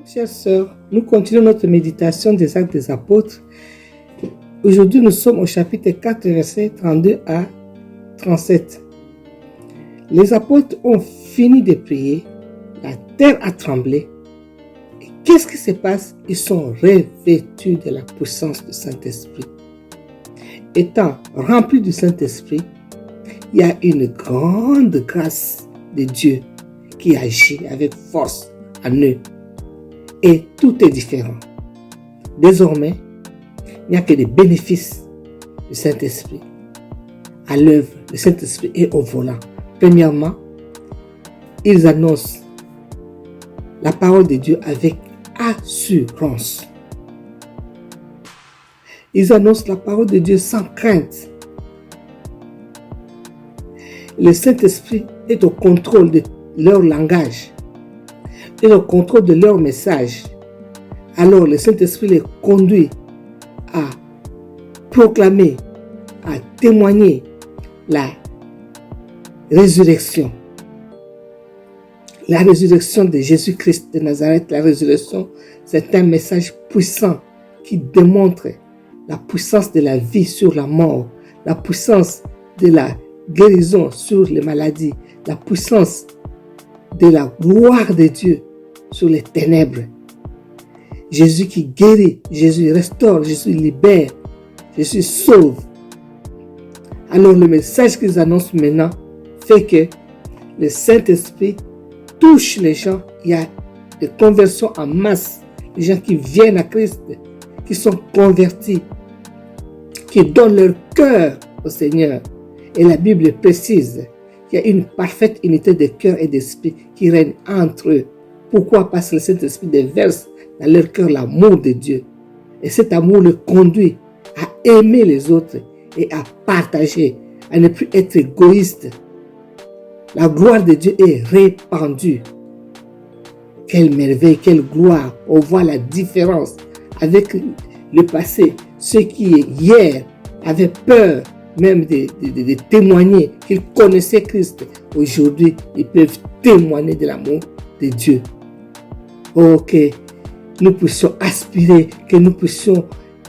Chères sœurs, nous continuons notre méditation des Actes des Apôtres. Aujourd'hui, nous sommes au chapitre 4, versets 32 à 37. Les apôtres ont fini de prier, la terre a tremblé. Et qu'est-ce qui se passe? Ils sont revêtus de la puissance du Saint-Esprit. Étant remplis du Saint-Esprit, il y a une grande grâce de Dieu qui agit avec force en eux. Et tout est différent. Désormais, il n'y a que des bénéfices du Saint-Esprit à l'œuvre. Le Saint-Esprit est au volant. Premièrement, ils annoncent la parole de Dieu avec assurance. Ils annoncent la parole de Dieu sans crainte. Le Saint-Esprit est au contrôle de leur langage et au contrôle de leur message. Alors le Saint-Esprit les conduit à proclamer, à témoigner la résurrection. La résurrection de Jésus-Christ de Nazareth, la résurrection, c'est un message puissant qui démontre la puissance de la vie sur la mort, la puissance de la guérison sur les maladies, la puissance de la gloire de Dieu sur les ténèbres. Jésus qui guérit, Jésus restaure, Jésus libère, Jésus sauve. Alors le message qu'ils annoncent maintenant fait que le Saint-Esprit touche les gens. Il y a des conversions en masse, les gens qui viennent à Christ, qui sont convertis, qui donnent leur cœur au Seigneur. Et la Bible précise qu'il y a une parfaite unité de cœur et d'esprit qui règne entre eux. Pourquoi? Parce que le Saint-Esprit déverse dans leur cœur l'amour de Dieu. Et cet amour le conduit à aimer les autres et à partager, à ne plus être égoïste. La gloire de Dieu est répandue. Quelle merveille, quelle gloire. On voit la différence avec le passé. Ceux qui hier avaient peur même de témoigner qu'ils connaissaient Christ, aujourd'hui ils peuvent témoigner de l'amour de Dieu. Oh, que nous puissions aspirer, que nous puissions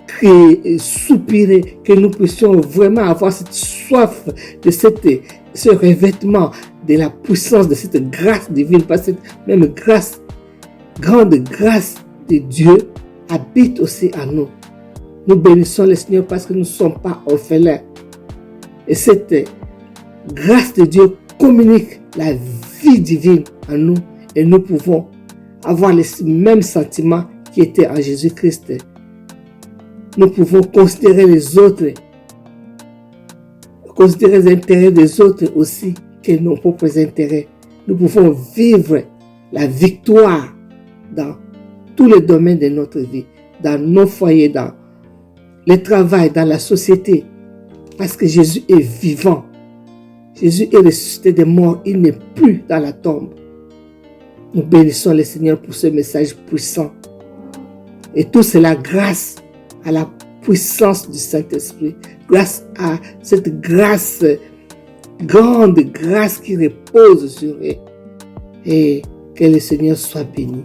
crier, soupirer, que nous puissions vraiment avoir cette soif de ce revêtement de la puissance de cette grâce divine, parce que cette même grâce, grande grâce de Dieu habite aussi en nous. Nous bénissons le Seigneur parce que nous ne sommes pas orphelins. Et cette grâce de Dieu communique la vie divine en nous et nous pouvons avoir les mêmes sentiments qui étaient en Jésus-Christ. Nous pouvons considérer les autres, considérer les intérêts des autres aussi que nos propres intérêts. Nous pouvons vivre la victoire dans tous les domaines de notre vie, dans nos foyers, dans le travail, dans la société. Parce que Jésus est vivant. Jésus est ressuscité des morts. Il n'est plus dans la tombe. Nous bénissons le Seigneur pour ce message puissant. Et tout cela grâce à la puissance du Saint-Esprit. Grâce à cette grâce, grande grâce qui repose sur eux. Et que le Seigneur soit béni.